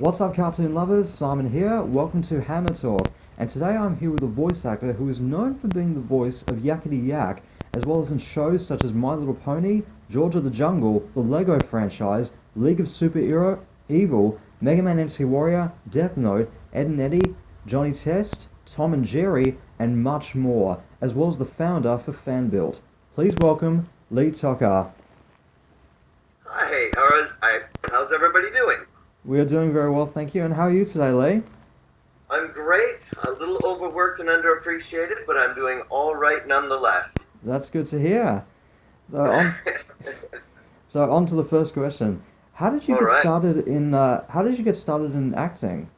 What's up, cartoon lovers? Simon here. Welcome to HannaTalk. And today I'm here with a voice actor who is known for being the voice of Yakkity Yak, as well as in shows such as My Little Pony, George of the Jungle, the Lego franchise, League of Super Evil, Megaman NT Warrior, Death Note, Ed and Eddie, Johnny Test, Tom and Jerry, and much more, as well as the founder for FanBuilt. Please welcome Lee Tockar. Hi, how's everybody doing? We are doing very well, thank you. And how are you today, Lee? I'm great. A little overworked and underappreciated, but I'm doing all right nonetheless. That's good to hear. So on to the first question. How did you All get right. started in acting?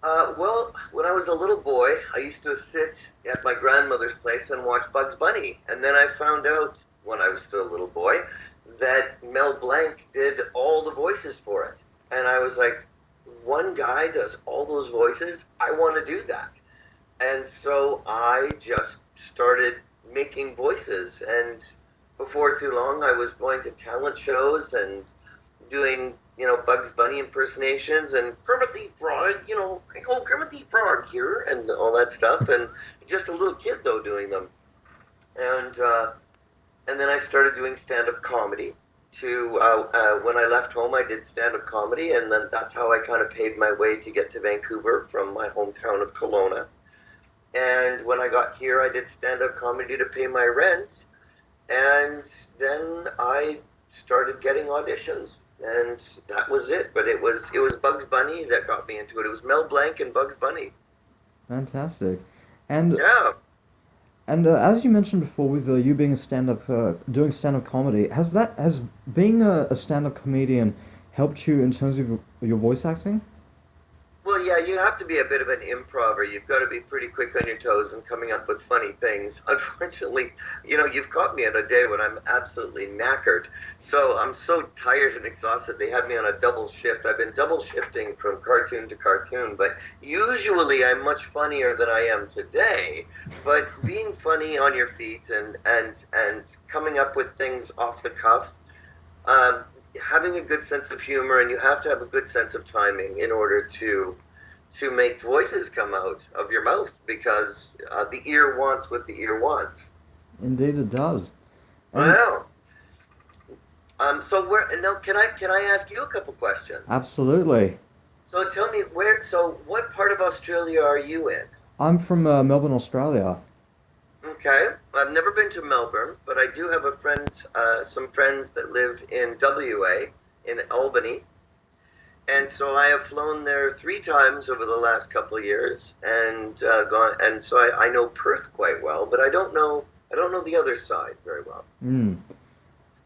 Well, when I was a little boy, I used to sit at my grandmother's place and watch Bugs Bunny, and then I found out when I was still a little boy that Mel Blanc did all the voices for it, and I was like, one guy does all those voices? I want to do that. And so I just started making voices, and before too long I was going to talent shows and doing, Bugs Bunny impersonations and Kermit the Frog, Kermit the Frog here and all that stuff, and just a little kid though doing them. And then I started doing stand-up comedy. When I left home, I did stand-up comedy, and then that's how I kind of paved my way to get to Vancouver from my hometown of Kelowna. And when I got here, I did stand-up comedy to pay my rent, and then I started getting auditions, and that was it. But it was Bugs Bunny that got me into it. It was Mel Blanc and Bugs Bunny. Fantastic. And Yeah. as you mentioned before, with you being doing stand-up comedy, has being a stand-up comedian helped you in terms of your voice acting? Well, yeah, you have to be a bit of an improver. You've got to be pretty quick on your toes and coming up with funny things. Unfortunately, you've caught me on a day when I'm absolutely knackered. So I'm so tired and exhausted. They had me on a double shift. I've been double shifting from cartoon to cartoon, but usually I'm much funnier than I am today. But being funny on your feet and coming up with things off the cuff, having a good sense of humor, and you have to have a good sense of timing in order to make voices come out of your mouth, because the ear wants what the ear wants. Indeed, it does. And Wow. So can I ask you a couple questions? absolutely. So tell me what part of Australia are you in? I'm from Melbourne, Australia. Okay, I've never been to Melbourne, but I do have some friends that live in WA, in Albany, and so I have flown there 3 times over the last couple of years, and so I know Perth quite well, but I don't know the other side very well. Mm.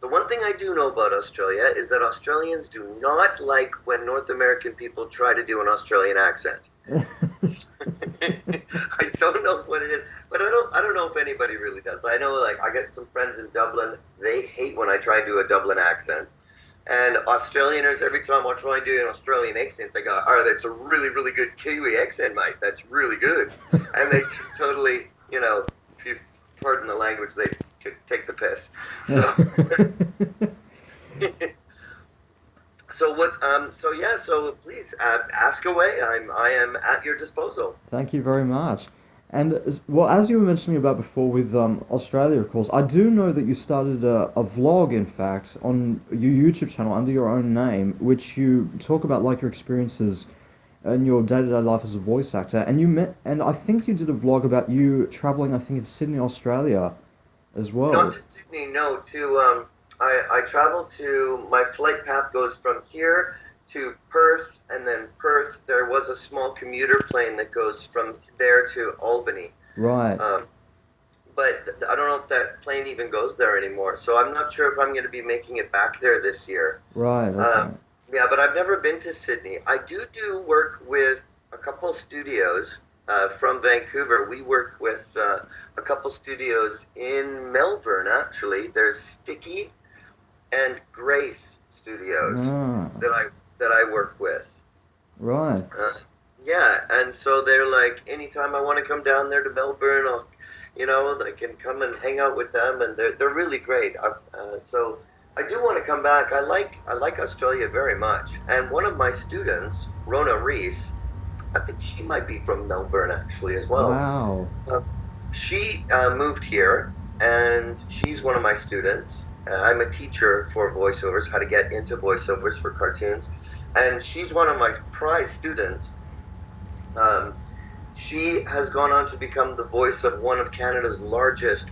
The one thing I do know about Australia is that Australians do not like when North American people try to do an Australian accent. I don't know what it is, but I don't know if anybody really does. I know, like, I get some friends in Dublin. They hate when I try and do a Dublin accent. And Australianers, every time I try and do an Australian accent, they go, "Oh, that's a really, really good Kiwi accent, mate. That's really good." And they just totally, if you pardon the language, they take the piss. So, so please ask away. I am at your disposal. Thank you very much. And well, as you were mentioning about before with Australia, of course, I do know that you started a vlog, in fact, on your YouTube channel under your own name, which you talk about like your experiences in your day-to-day life as a voice actor. And I think you did a vlog about you traveling, I think, in Sydney, Australia, as well. Not to Sydney, no. I travel to, my flight path goes from here to Perth, and then Perth, there was a small commuter plane that goes from there to Albany. Right. But I don't know if that plane even goes there anymore, so I'm not sure if I'm going to be making it back there this year. Right. Okay. Yeah, but I've never been to Sydney. I do work with a couple studios from Vancouver. We work with a couple studios in Melbourne, actually. There's Sticky and Grace Studios that I work with. Right. Yeah, and so they're like, anytime I want to come down there to Melbourne, I can come and hang out with them, and they're really great. So I do want to come back. I like Australia very much. And one of my students, Rona Reese, I think she might be from Melbourne actually as well. Wow. Uh, she moved here, and she's one of my students. I'm a teacher for voiceovers, how to get into voiceovers for cartoons, and she's one of my prize students. Um, she has gone on to become the voice of one of Canada's largest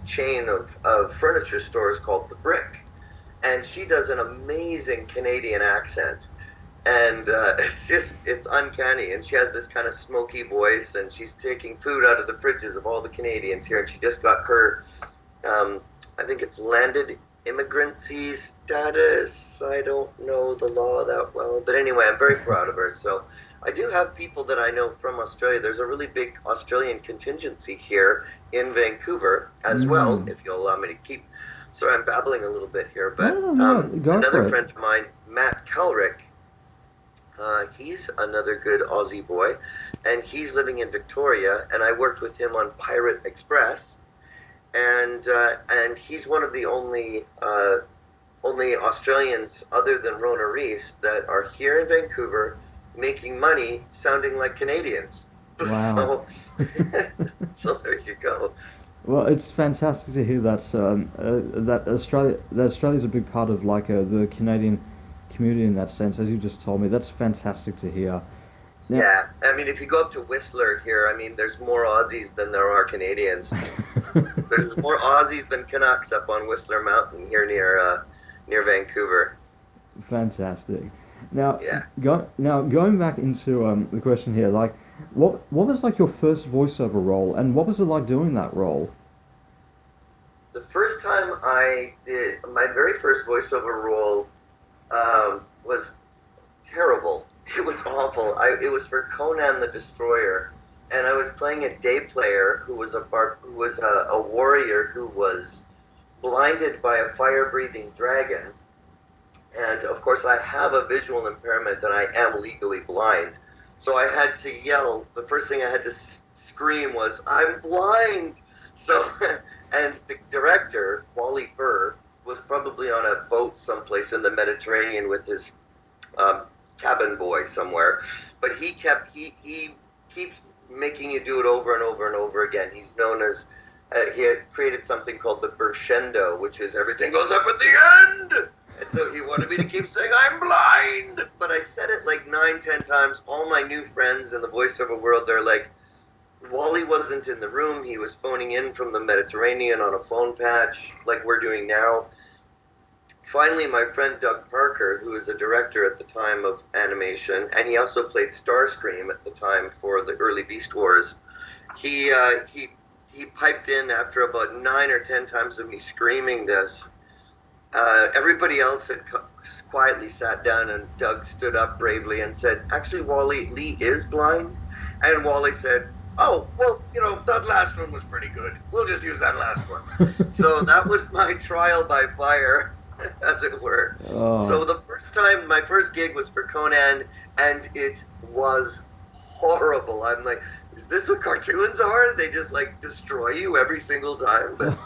chain of furniture stores called The Brick, and she does an amazing Canadian accent, and it's uncanny, and she has this kind of smoky voice, and she's taking food out of the fridges of all the Canadians here, and she just got her um, I think it's landed immigrancy status. I don't know the law that well, but anyway, I'm very proud of her. So I do have people that I know from Australia. There's a really big Australian contingency here in Vancouver as well, Mm. if you'll allow me to keep. Sorry, I'm babbling a little bit here, but No, no, no, go for another it. friend of mine, Matt Kelrick, he's another good Aussie boy, and he's living in Victoria, and I worked with him on Pirate Express, and he's one of the only Australians other than Rona Reese that are here in Vancouver making money sounding like Canadians. Wow. So, so there you go. Well, it's fantastic to hear that Australia's a big part of like the Canadian community in that sense, as you just told me. That's fantastic to hear. Now, Yeah, I mean, if you go up to Whistler here, I mean, there's more Aussies than there are Canadians. There's more Aussies than Canucks up on Whistler Mountain here near Vancouver. fantastic. Now, Yeah. going back into the question here, like, what was like your first voiceover role, and what was it like doing that role? The first time I did my very first voiceover role was terrible. It was awful. It was for Conan the Destroyer, and I was playing a day player who was a warrior who was blinded by a fire-breathing dragon. And of course, I have a visual impairment, and I am legally blind. So I had to yell. The first thing I had to scream was, "I'm blind!" So, and the director, Wally Burr, was probably on a boat someplace in the Mediterranean with his um, cabin boy somewhere. But he keeps making you do it over and over and over again. He's known as he had created something called the crescendo, which is everything goes up at the end. And so he wanted me to keep saying, "I'm blind!" But I said it like 9, 10 times. All my new friends in the voiceover world, they're like, Wally wasn't in the room. He was phoning in from the Mediterranean on a phone patch, like we're doing now. Finally, my friend Doug Parker, who was a director at the time of animation, and he also played Starscream at the time for the early Beast Wars, he piped in after about 9 or 10 times of me screaming this. Everybody else had quietly sat down, and Doug stood up bravely and said, "Actually, Wally, Lee is blind." And Wally said, "Oh, well, that last one was pretty good. We'll just use that last one." So that was my trial by fire, as it were. So Oh, the first time, my first gig was for Conan, and it was horrible. I'm like, is this what cartoons are? They just like destroy you every single time. But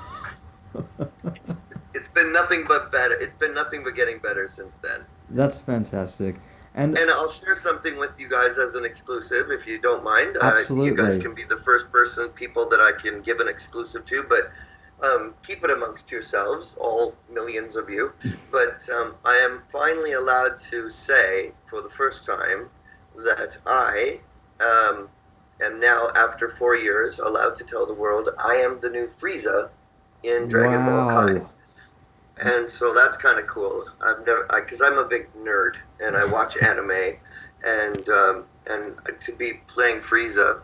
it's been nothing but better. It's been nothing but getting better since then. that's fantastic. And And I'll share something with you guys as an exclusive, if you don't mind. You guys absolutely. can be the first people that I can give an exclusive to, but keep it amongst yourselves, all millions of you. But I am finally allowed to say, for the first time, that I am now, after 4 years, allowed to tell the world I am the new Frieza in Dragon Ball Kai. Wow. And so that's kind of cool. Because I'm a big nerd and I watch anime, and to be playing Frieza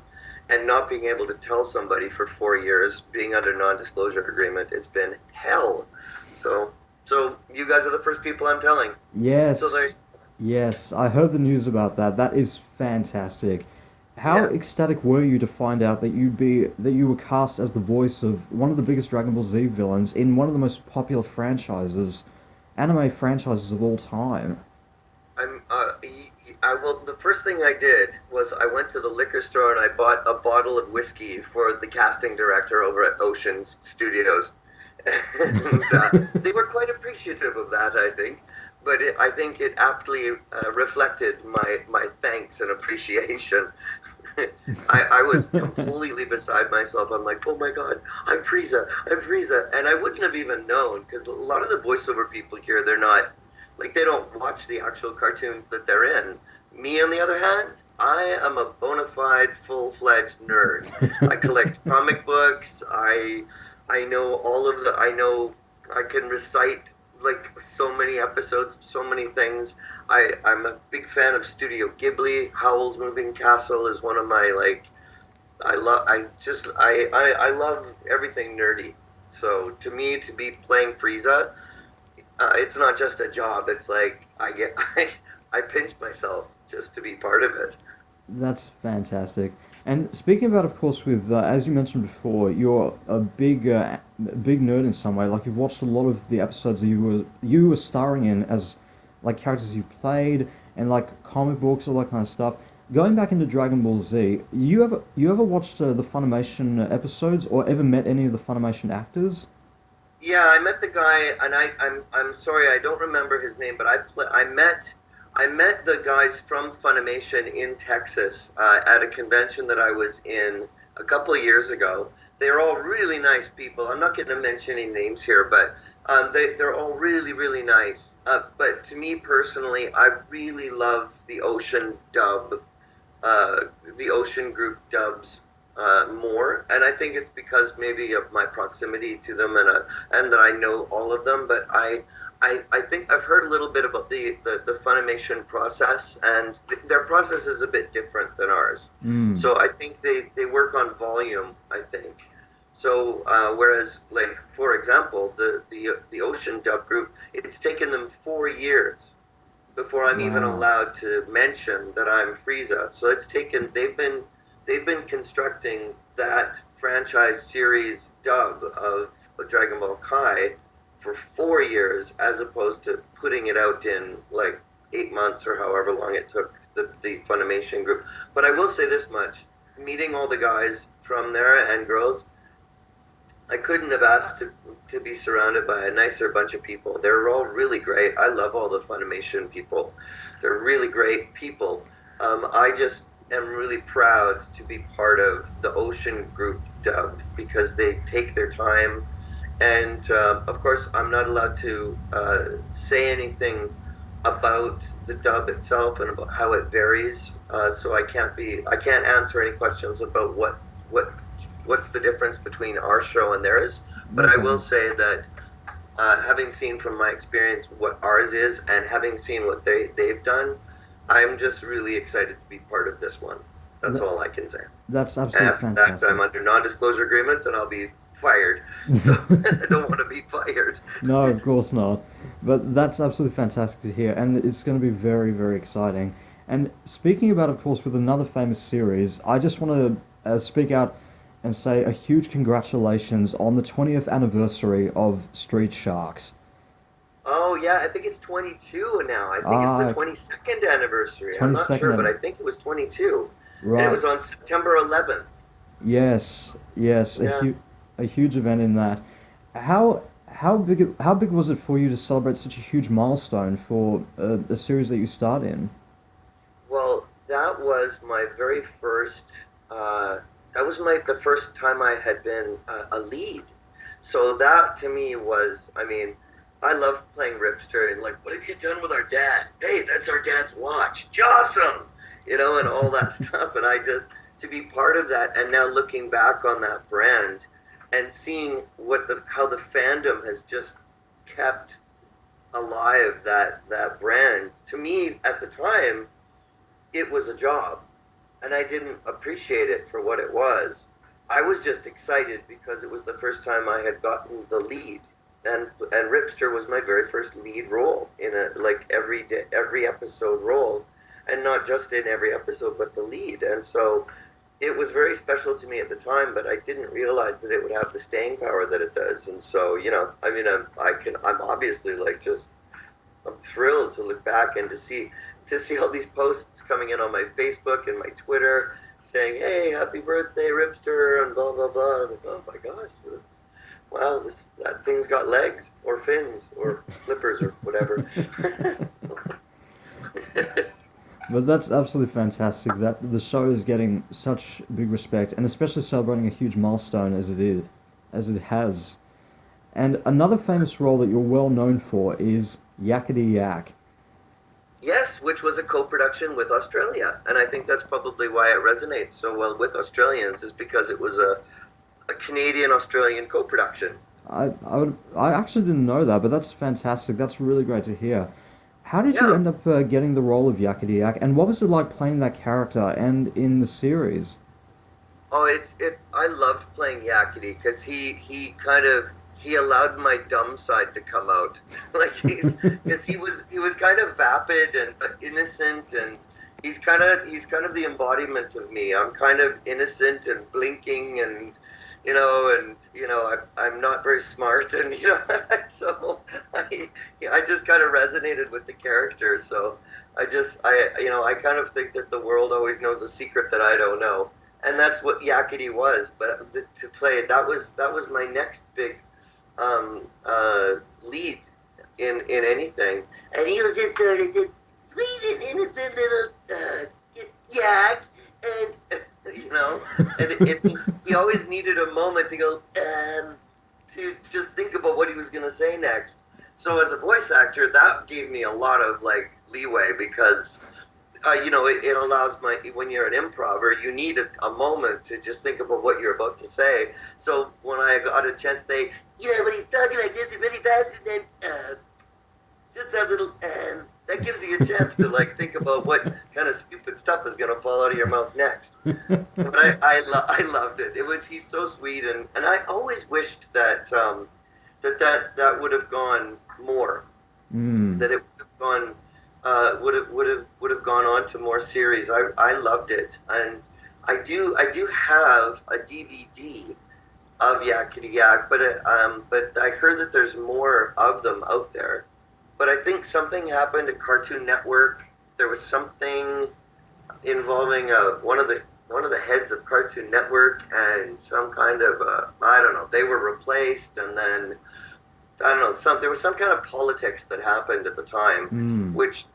and not being able to tell somebody for 4 years, being under non-disclosure agreement, it's been hell. So you guys are the first people I'm telling. So there, Yes. Yes. I heard the news about that. That is fantastic. How yeah. ecstatic were you to find out that you were cast as the voice of one of the biggest Dragon Ball Z villains in one of the most popular anime franchises of all time? The first thing I did was I went to the liquor store and I bought a bottle of whiskey for the casting director over at Ocean Studios, And they were quite appreciative of that, I think. But I think it aptly reflected my thanks and appreciation. I was completely beside myself. I'm like, oh my God, I'm Frieza, I'm Frieza. And I wouldn't have even known because a lot of the voiceover people here, they're not, like, they don't watch the actual cartoons that they're in. Me, on the other hand, I am a bona fide, full-fledged nerd. I collect comic books. I know all of the, I know, I can recite like so many episodes, so many things. I'm a big fan of Studio Ghibli. Howl's Moving Castle is one of my like. I love everything nerdy. So to me, to be playing Frieza, it's not just a job. It's like I pinch myself just to be part of it. That's fantastic. And speaking about, of course, with as you mentioned before, you're a big nerd in some way. Like you've watched a lot of the episodes that you were starring in as like characters you played and like comic books, all that kind of stuff. Going back into Dragon Ball Z, you ever watched the Funimation episodes or ever met any of the Funimation actors? Yeah, I met the guy, and I'm sorry, I don't remember his name, but I met the guys from Funimation in Texas at a convention that I was in a couple of years ago. They're all really nice people. I'm not going to mention any names here, but they're all really, really nice. But to me personally, I really love the Ocean dub, uh, the Ocean group dubs more, and I think it's because maybe of my proximity to them and that I know all of them. But I think I've heard a little bit about the Funimation process, and their process is a bit different than ours. Mm. So I think they work on volume, I think. So whereas, like for example, the Ocean dub group, it's taken them 4 years before I'm even Wow. allowed to mention that I'm Frieza. So it's taken they've been constructing that franchise series dub of Dragon Ball Kai for 4 years, as opposed to putting it out in like 8 months or however long it took the Funimation group. But I will say this much: meeting all the guys from there and girls, I couldn't have asked to be surrounded by a nicer bunch of people. They're all really great. I love all the Funimation people. They're really great people. I just am really proud to be part of the Ocean Group dub because they take their time. And of course, I'm not allowed to say anything about the dub itself and about how it varies. So I can't answer any questions about what what's the difference between our show and theirs. But No I will problem. say that having seen from my experience what ours is and having seen what they've done, I'm just really excited to be part of this one. That's Th- all I can say. that's And absolutely in fact, fantastic. I'm under non-disclosure agreements and I'll be fired. So I don't want to be fired. No, of course not. But that's absolutely fantastic to hear, and it's going to be very, very exciting. And speaking about, of course, with another famous series, I just want to speak out and say a huge congratulations on the 20th anniversary of Street Sharks. Oh yeah, I think it's 22 now. I think it's the Ah, 22nd anniversary. I'm not 22nd, sure, but I think it was 22, and it right. was on September 11th. Yes, yes, Yeah. a huge event in that. How big was it for you to celebrate such a huge milestone for a series that you starred in? Well, that was my very first. Uh, that was the first time I had been a lead. So that to me was, I mean, I love playing Ripster and like, what have you done with our dad? Hey, that's our dad's watch. It's awesome, and all that stuff. And I just to be part of that, and now looking back on that brand and seeing how the fandom has just kept alive that brand. To me, at the time, it was a job, and I didn't appreciate it for what it was. I was just excited because it was the first time I had gotten the lead, and Ripster was my very first lead role in a like every episode role, and not just in every episode, but the lead. And so it was very special to me at the time, but I didn't realize that it would have the staying power that it does. And so, I mean, I'm obviously like just I'm thrilled to look back and to see all these posts coming in on my Facebook and my Twitter saying, "Hey, happy birthday, Ripster," and blah blah blah. I'm like, oh my gosh, wow, that thing's got legs or fins or flippers or whatever. But that's absolutely fantastic that the show is getting such big respect, and especially celebrating a huge milestone as it has. And another famous role that you're well known for is Yakkity Yak. Yes, which was a co-production with Australia, and I think that's probably why it resonates so well with Australians, is because it was a Canadian-Australian co-production. I actually didn't know that, but that's fantastic. That's really great to hear. How did you Yeah. end up getting the role of Yakkity Yak, and what was it like playing that character and in the series? Oh, it. I loved playing Yakety because he allowed my dumb side to come out. Like because he was kind of vapid and innocent, and he's kind of the embodiment of me. I'm kind of innocent and blinking, and I'm not very smart, and so I just kind of resonated with the character. So I kind of think that the world always knows a secret that I don't know, and that's what Yakety was. But to play it, that was my next big lead in anything. And he was just sort of just sweet and innocent little yak, and and he always needed a moment to go to just think about what he was going to say next. So as a voice actor, that gave me a lot of like leeway because it allows when you're an improver, you need a moment to just think about what you're about to say. So when I got a chance to say, when he's talking like this really fast, and then just that little, that gives you a chance to like think about what kind of stupid stuff is going to fall out of your mouth next. But I loved it. He's so sweet, and I always wished that that would have gone more. Mm. That it would have gone would have gone on to more series. I loved it, and I do have a DVD of Yakkity Yak, but I heard that there's more of them out there. But I think something happened at Cartoon Network. There was something involving one of the heads of Cartoon Network and some kind of I don't know. They were replaced, and then I don't know. There was some kind of politics that happened at the time, Mm. which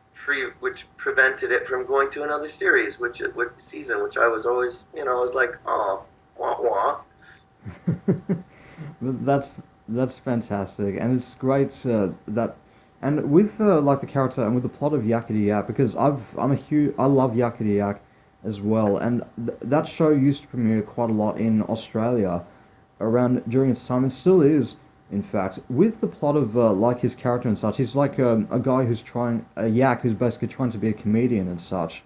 prevented it from going to another series, which season, which I was always, I was like, oh, wah wah. That's fantastic, and it's great that, and with like the character and with the plot of Yakkity Yak, because I love Yakkity Yak as well, and that show used to premiere quite a lot in Australia around during its time, and still is, in fact, with the plot of like his character and such. He's like a guy who's trying a yak who's basically trying to be a comedian and such.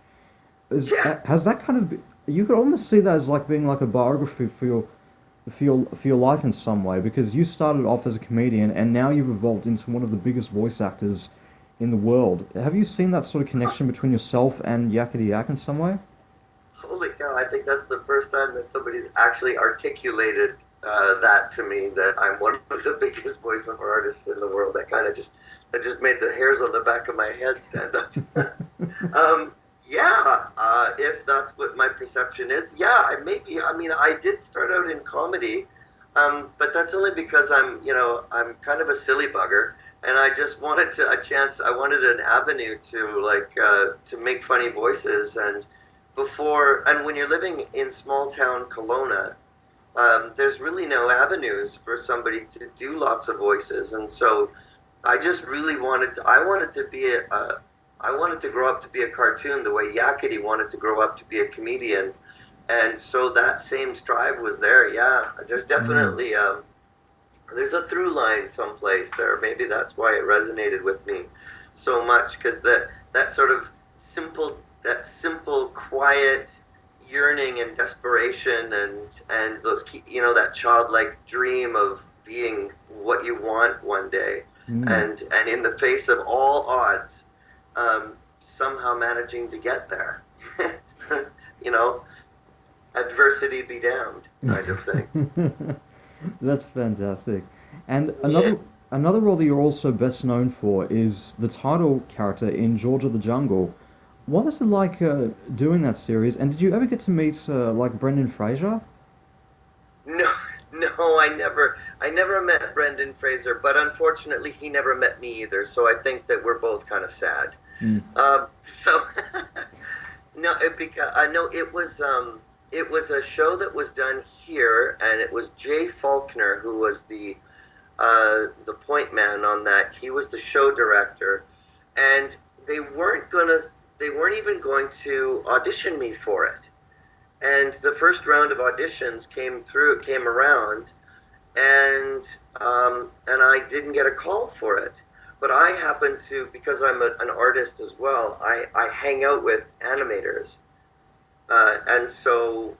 Yeah. Has that kind of, you could almost see that as like being like a biography for your life in some way, because you started off as a comedian and now you've evolved into one of the biggest voice actors in the world. Have you seen that sort of connection between yourself and Yakkity Yak in some way? Holy cow! I think that's the first time that somebody's actually articulated that to me. That I'm one of the biggest voiceover artists in the world. That just made the hairs on the back of my head stand up. Yeah, if that's what my perception is, yeah, I mean, I did start out in comedy, but that's only because I'm kind of a silly bugger, and I just wanted I wanted an avenue to to make funny voices, and when you're living in small town Kelowna, there's really no avenues for somebody to do lots of voices, and so I just really I wanted to grow up to be a cartoon the way Yakkety wanted to grow up to be a comedian, and so that same strive was there. Yeah, there's Mm. definitely there's a through line someplace there. Maybe that's why it resonated with me so much, because that sort of simple, quiet yearning and desperation, and those that childlike dream of being what you want one day, Mm. and in the face of all odds, somehow managing to get there. you know, Adversity be damned, kind of thing. That's fantastic. And Yeah. another role that you're also best known for is the title character in Georgia the Jungle. What was it like doing that series? And did you ever get to meet like Brendan Fraser? No, No, I never met Brendan Fraser, but unfortunately, he never met me either. So I think that we're both kind of sad. Mm. So no, no, it was a show that was done here, and it was Jay Faulkner who was the point man on that. He was the show director, and they weren't even going to audition me for it. And the first round of auditions came around, and I didn't get a call for it. But I happen to, because I'm an artist as well, I hang out with animators. And so,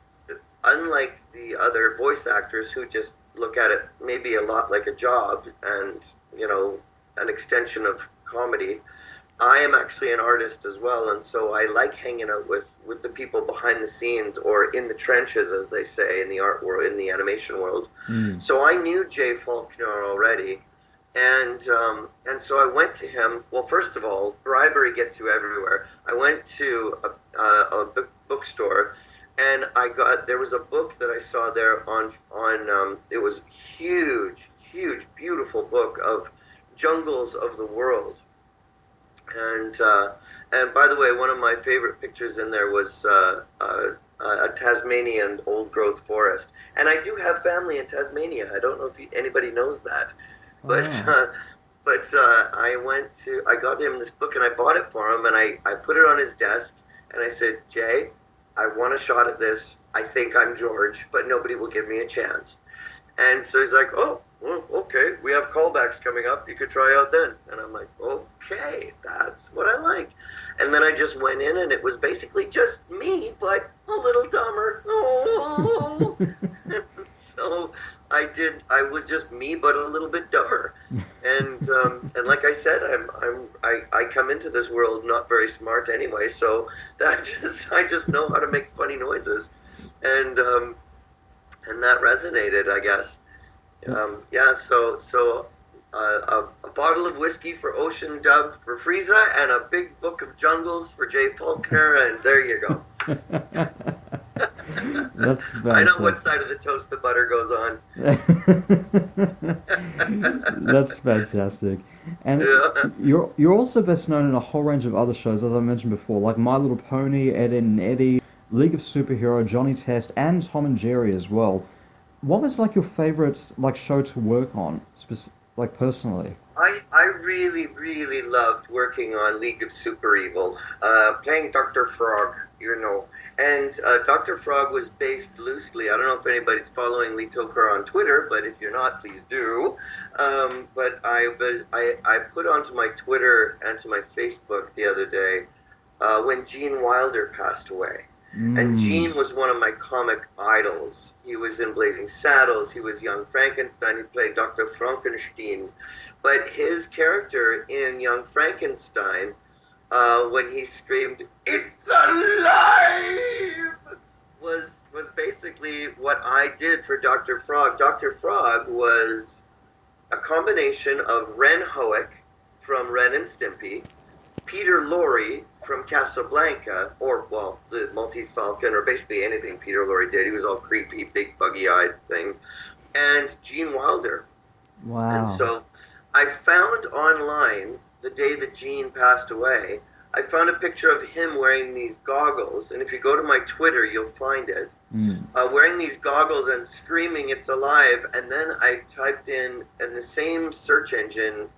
unlike the other voice actors who just look at it maybe a lot like a job and, an extension of comedy, I am actually an artist as well, and so I like hanging out with the people behind the scenes, or in the trenches, as they say, in the art world, in the animation world. So I knew Jay Faulkner already, and so I went to him. Well, first of all, bribery gets you everywhere. I went to a bookstore, and there was a book that I saw there on it was huge, beautiful book of jungles of the world. And by the way, one of my favorite pictures in there was a Tasmanian old-growth forest. And I do have family in Tasmania. I don't know if anybody knows that, but I got him this book and I bought it for him, and I put it on his desk, and I said, Jay, I want a shot at this. I think I'm George, but nobody will give me a chance. And so he's like, oh, well, okay, we have callbacks coming up. You could try out then. And I'm like, okay, that's what I like. And then I just went in, and it was basically just me, but a little dumber. Oh. So I was just me, but a little bit dumber. And like I said, I come into this world not very smart anyway. So I just know how to make funny noises, and that resonated, I guess. So a bottle of whiskey for Ocean Dub for Frieza, and a big book of jungles for Jay Faulkner, and there you go. That's fantastic. I know what side of the toast the butter goes on. That's fantastic. And yeah. you're also best known in a whole range of other shows, as I mentioned before, like My Little Pony, Ed, Edd and Eddy, League of Superhero, Johnny Test, and Tom and Jerry as well. What was like your favorite show to work on, personally? I really, really loved working on League of Super Evil, playing Dr. Frog, And Dr. Frog was based loosely. I don't know if anybody's following Lee Tockar on Twitter, but if you're not, please do. But I put onto my Twitter and to my Facebook the other day when Gene Wilder passed away. And Gene was one of my comic idols. He was in Blazing Saddles. He was Young Frankenstein. He played Dr. Frankenstein. But his character in Young Frankenstein, when he screamed, "It's alive!" was basically what I did for Dr. Frog. Dr. Frog was a combination of Ren Hoek from Ren and Stimpy, Peter Lorre from Casablanca, or, well, the Maltese Falcon, or basically anything Peter Lorre did. He was all creepy, big, buggy-eyed thing. And Gene Wilder. Wow. And so I found online, the day that Gene passed away, I found a picture of him wearing these goggles, and if you go to my Twitter, you'll find it, wearing these goggles and screaming, "It's alive," and then I typed in the same search engine,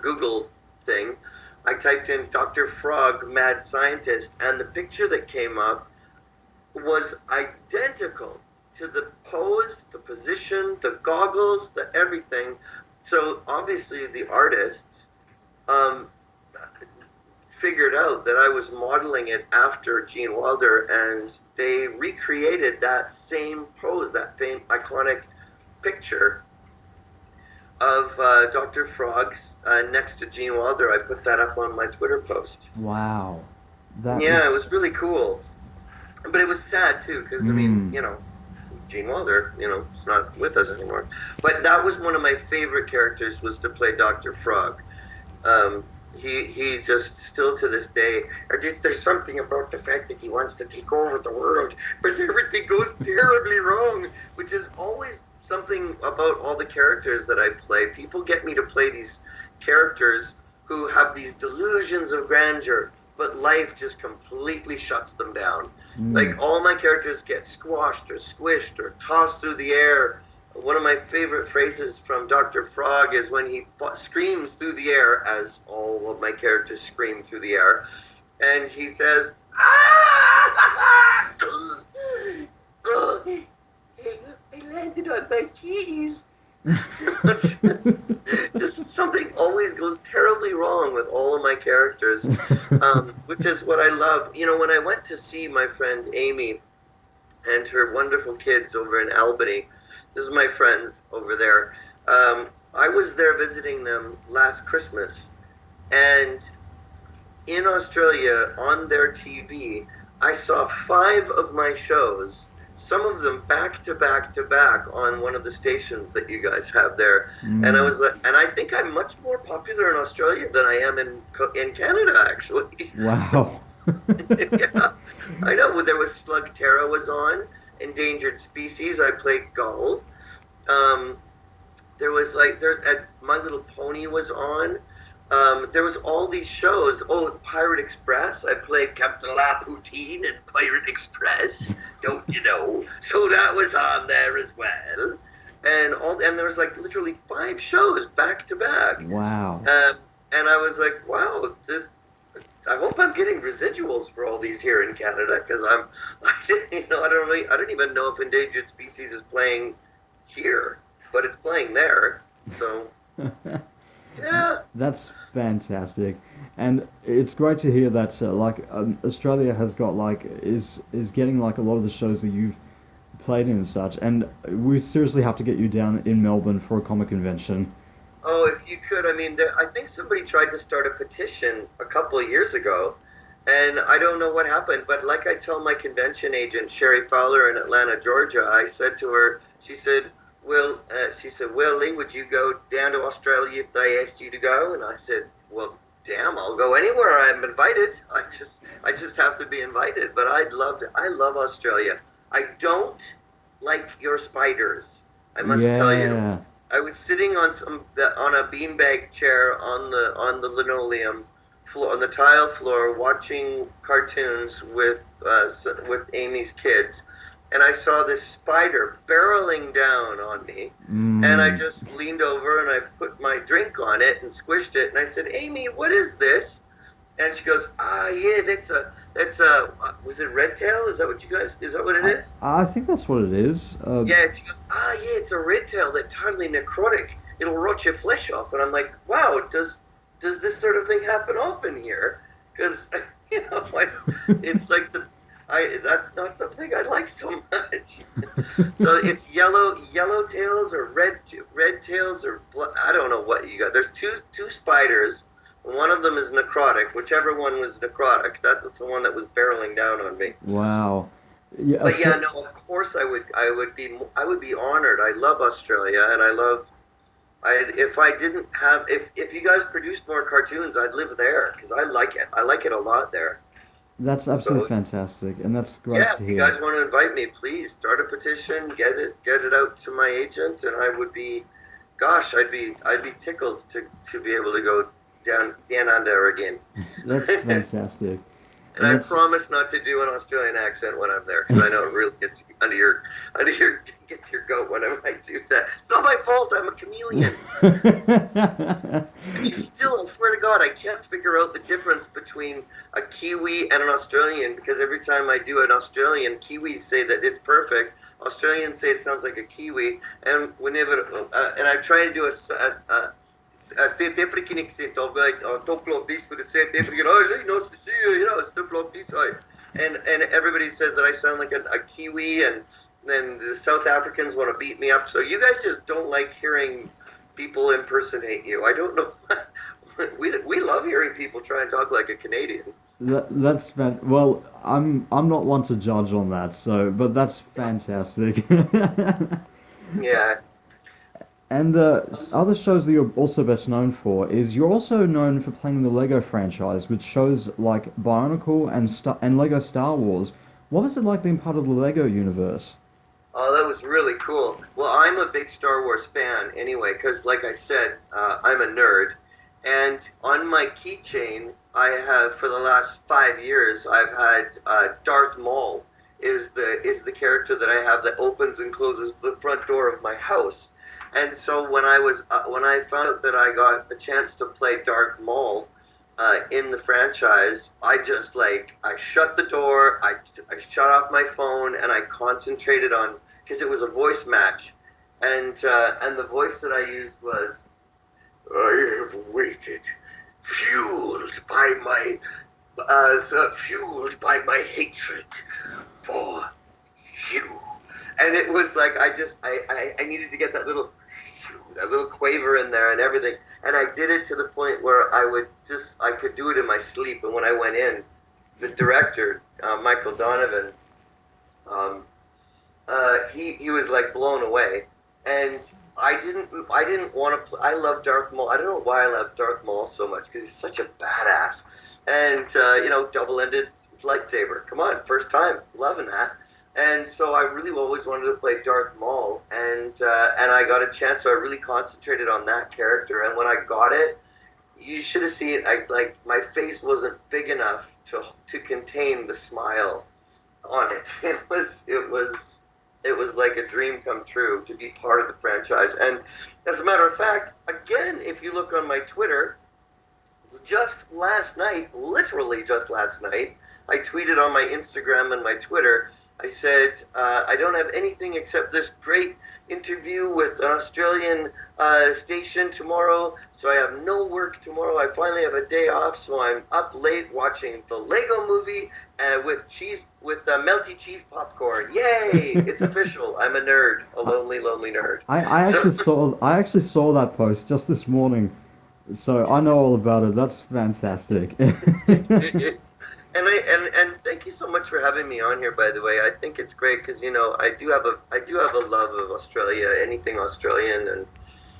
Google thing, I typed in Dr. Frog, Mad Scientist, and the picture that came up was identical to the pose, the position, the goggles, the everything. So obviously the artists figured out that I was modeling it after Gene Wilder, and they recreated that same pose, that same iconic picture of Dr. Frog next to Gene Wilder. I put that up on my Twitter post. Wow. It was really cool. But it was sad too, because I mean, Gene Wilder, is not with us anymore. But that was one of my favorite characters, was to play Dr. Frog. He just, still to this day, there's something about the fact that he wants to take over the world, but everything goes terribly wrong, which is always something about all the characters that I play. People get me to play these characters who have these delusions of grandeur, but life just completely shuts them down. Like, all my characters get squashed or squished or tossed through the air. One of my favorite phrases from Dr. Frog is when he screams through the air, as all of my characters scream through the air, and he says, "Ah! Oh, I landed on my keys." Just something always goes terribly wrong with all of my characters, which is what I love. You know, when I went to see my friend Amy and her wonderful kids over in Albany, this is my friends over there, I was there visiting them last Christmas, and in Australia, on their TV, I saw 5 of my shows, some of them back to back to back on one of the stations that you guys have there. And I was like, and I think I'm much more popular in Australia than I am in Canada, actually. Wow. Yeah, I know. There was Slug Terra was on, Endangered Species. I played Gull. There was My Little Pony was on. There was all these shows. Oh, Pirate Express. I played Captain Lapoutine in Pirate Express. Don't you know? So that was on there as well. And there was like literally 5 shows back to back. Wow. And I was like, wow. I hope I'm getting residuals for all these here in Canada, because I don't even know if Endangered Species is playing here, but it's playing there. So. Yeah. That's fantastic, and it's great to hear that Australia has got is getting a lot of the shows that you've played in and such, and we seriously have to get you down in Melbourne for a comic convention. Oh, if you could. I mean, I think somebody tried to start a petition a couple of years ago, and I don't know what happened, but like I tell my convention agent, Sherry Fowler in Atlanta, Georgia, I said to her, she said, "Will Lee, would you go down to Australia if they asked you to go?" And I said, "Well, damn, I'll go anywhere I'm invited. I just have to be invited." But I love Australia. I don't like your spiders, I must tell you. I was sitting on a beanbag chair on the linoleum floor, on the tile floor, watching cartoons with Amy's kids. And I saw this spider barreling down on me, and I just leaned over and I put my drink on it and squished it, and I said, "Amy, what is this?" And she goes, "Yeah, that's a was it red tail? Is that what it is?" I think that's what it is. Yeah, she goes, "Yeah, it's a red tail that's totally necrotic. It'll rot your flesh off." And I'm like, "Wow, does this sort of thing happen often here?" Because it's like that's not something I like so much. So it's yellow tails or red tails or I don't know what you got. There's two spiders. One of them is necrotic. Whichever one was necrotic, that's the one that was barreling down on me. Wow. Yeah. But yeah, no. Of course, I would be honored. I love Australia, and if you guys produced more cartoons, I'd live there because I like it. I like it a lot there. That's absolutely fantastic, and that's great to hear. Yeah, if you guys want to invite me, please start a petition, get it out to my agent, and I would be, I'd be tickled to be able to go down under again. That's fantastic. And I promise not to do an Australian accent when I'm there, because I know it really gets under your goat whenever I do that. It's not my fault. I'm a chameleon. Still, I swear to God, I can't figure out the difference between a Kiwi and an Australian, because every time I do an Australian, Kiwis say that it's perfect. Australians say it sounds like a Kiwi, and and I try to do a South African accent. I'll talk like this with a South African. "Oh, nice to see you. Stuff like this." And everybody says that I sound like a Kiwi, and then the South Africans want to beat me up. So you guys just don't like hearing people impersonate you. I don't know. We love hearing people try and talk like a Canadian. Well, I'm not one to judge on that. But that's fantastic. Yeah. And other shows that you're also best known for is you're also known for playing the Lego franchise with shows like Bionicle and Lego Star Wars. What was it like being part of the Lego universe? Oh, that was really cool. Well, I'm a big Star Wars fan anyway, because like I said, I'm a nerd. And on my keychain, I have for the last 5 years, I've had Darth Maul is the character that I have that opens and closes the front door of my house. And so when I found out that I got the chance to play Darth Maul in the franchise, I just like I shut the door, I shut off my phone, and I concentrated on because it was a voice match, and the voice that I used was I have waited, fueled by my fueled by my hatred for you. And it was like I needed to get that little quaver in there and everything. And I did it to the point where I could do it in my sleep. And when I went in, the director, Michael Donovan, um, he was like blown away. And I didn't want to. I love Darth Maul. I don't know why I love Darth Maul so much because he's such a badass. And double-ended lightsaber. Come on, first time, loving that. And so I really always wanted to play Darth Maul, and I got a chance. So I really concentrated on that character. And when I got it, you should have seen it. Like my face wasn't big enough to contain the smile on it. It was like a dream come true to be part of the franchise. And as a matter of fact, again, if you look on my Twitter, just last night, literally just last night, I tweeted on my Instagram and my Twitter. I said, I don't have anything except this great interview with an Australian station tomorrow, so I have no work tomorrow. I finally have a day off, so I'm up late watching the Lego movie with melty cheese popcorn. Yay! It's official. I'm a nerd, a lonely, lonely nerd. I actually saw that post just this morning, so I know all about it. That's fantastic. And thank you so much for having me on here. By the way, I think it's great because I do have a love of Australia, anything Australian,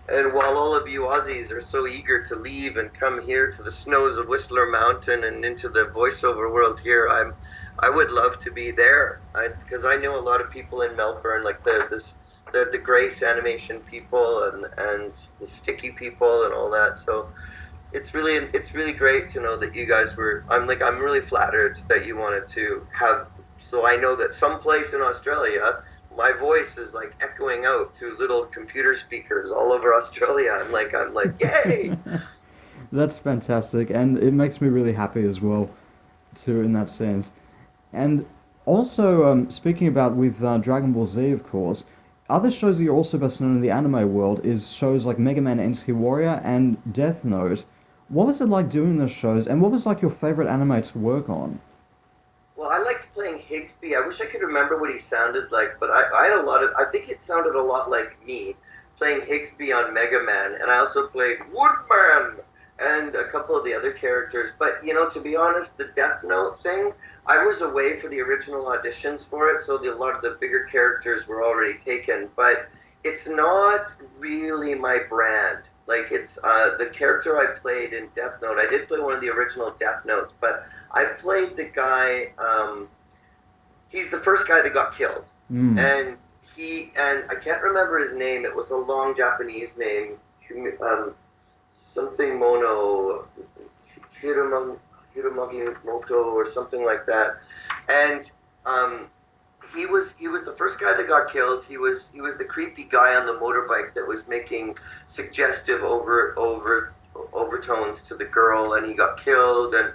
and while all of you Aussies are so eager to leave and come here to the snows of Whistler Mountain and into the voiceover world here, I would love to be there because I know a lot of people in Melbourne, like the Grace animation people and the Sticky people and all that. So it's really great to know that you guys were. I'm really flattered that you wanted to have. So I know that someplace in Australia, my voice is like echoing out to little computer speakers all over Australia. I'm like, yay! That's fantastic, and it makes me really happy as well, too, in that sense. And also, speaking about with Dragon Ball Z, of course, other shows that you're also best known in the anime world is shows like Megaman NT Warrior and Death Note. What was it like doing those shows, and what was like your favorite anime to work on? Well, I liked playing Higsby. I wish I could remember what he sounded like, but I had a lot of. I think it sounded a lot like me playing Higsby on Mega Man, and I also played Woodman and a couple of the other characters. But to be honest, the Death Note thing, I was away for the original auditions for it, so a lot of the bigger characters were already taken. But it's not really my brand. Like it's the character I played in Death Note. I did play one of the original Death Notes, but I played the guy. He's the first guy that got killed, and I can't remember his name. It was a long Japanese name, something Mono, Hiromagi Moto or something like that, and he was the first guy that got killed. He was the creepy guy on the motorbike that was making suggestive overtones to the girl, and he got killed, and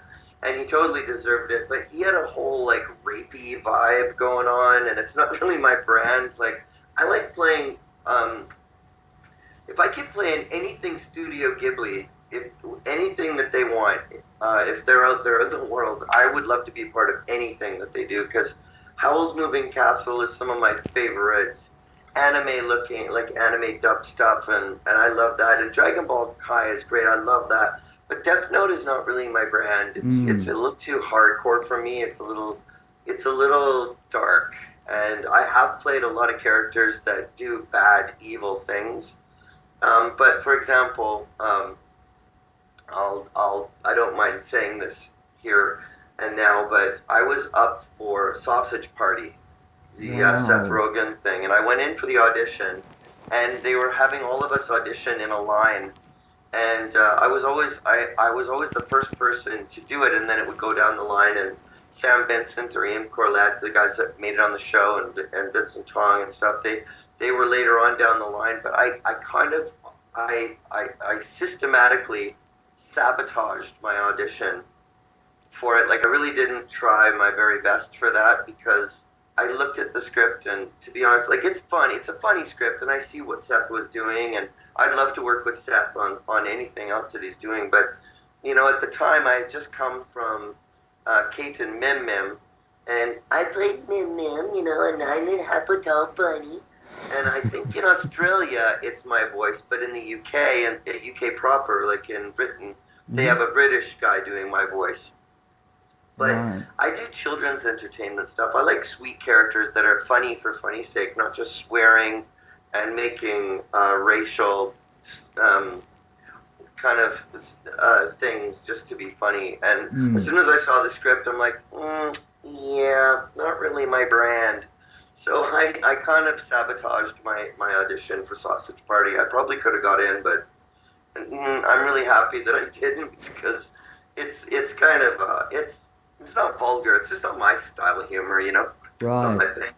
he totally deserved it. But he had a whole like rapey vibe going on, and it's not really my brand. Like I like playing. If I keep playing anything Studio Ghibli, if anything that they want, if they're out there in the world, I would love to be part of anything that they do because Howl's Moving Castle is some of my favorite anime looking, like anime dub stuff, and I love that. And Dragon Ball Kai is great, I love that. But Death Note is not really my brand. It's a little too hardcore for me. It's a little dark. And I have played a lot of characters that do bad, evil things. But for example, I don't mind saying this here and now, but I was up for Sausage Party the Seth Right. Rogen thing, and I went in for the audition, and they were having all of us audition in a line, and I was always the first person to do it, and then it would go down the line, and Sam Vincent or Ian Corlett, the guys that made it on the show, and Vincent Tong and stuff, they were later on down the line, but I kind of I systematically sabotaged my audition for it. Like, I really didn't try my very best for that, because I looked at the script, and to be honest, like, it's funny. It's a funny script, and I see what Seth was doing, and I'd love to work with Seth on anything else that he's doing. But, at the time, I had just come from Kate and Mim Mim, and I played Mim Mim, a 9.5-foot-tall bunny. And I think in Australia it's my voice, but in the UK and UK proper, like in Britain, they have a British guy doing my voice. But Right. I do children's entertainment stuff. I like sweet characters that are funny for funny's sake, not just swearing and making racial kind of things just to be funny. And as soon as I saw the script, I'm like, yeah, not really my brand. So I kind of sabotaged my audition for Sausage Party. I probably could have got in, but I'm really happy that I didn't, because it's kind of it's not vulgar. It's just not my style of humor, It's not Right. my thing.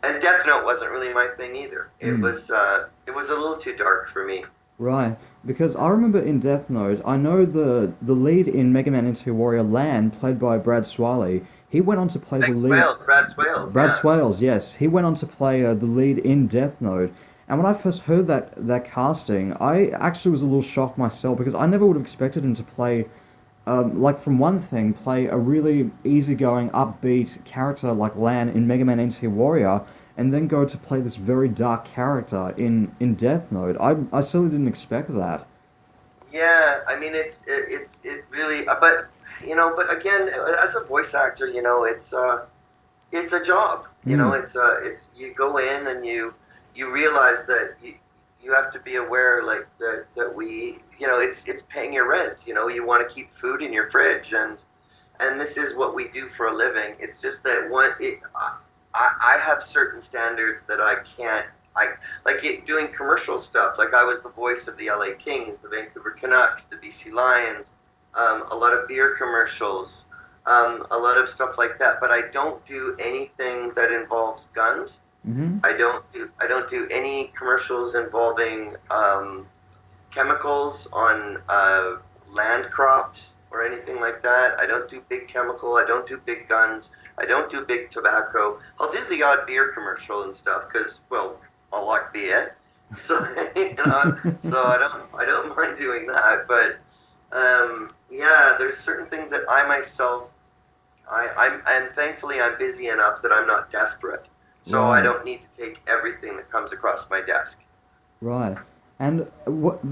And Death Note wasn't really my thing either. It was a little too dark for me. Right. Because I remember in Death Note, I know the lead in Megaman NT Warrior Lan, played by Brad Swaley, he went on to play the lead. Brad Swales, Brad yeah. Swales, yes, he went on to play the lead in Death Note. And when I first heard that casting, I actually was a little shocked myself, because I never would have expected him to play, like, from one thing, play a really easygoing, upbeat character like Lan in Mega Man NT Warrior, and then go to play this very dark character in Death Note. I certainly didn't expect that. Yeah, I mean it really, but again, as a voice actor, it's a job. Mm. It's you go in and you realize that you have to be aware, like, that we, it's paying your rent. You want to keep food in your fridge, and this is what we do for a living. It's just that I have certain standards that I can't. Doing commercial stuff. Like, I was the voice of the LA Kings, the Vancouver Canucks, the BC Lions, a lot of beer commercials, a lot of stuff like that. But I don't do anything that involves guns. Mm-hmm. I don't do any commercials involving chemicals on land crops or anything like that. I don't do big chemical. I don't do big guns. I don't do big tobacco. I'll do the odd beer commercial and stuff, because, well, I like beer, so so I don't mind doing that. But yeah, there's certain things that I myself, and thankfully I'm busy enough that I'm not desperate, so I Right. don't need to take everything that comes across my desk. Right. And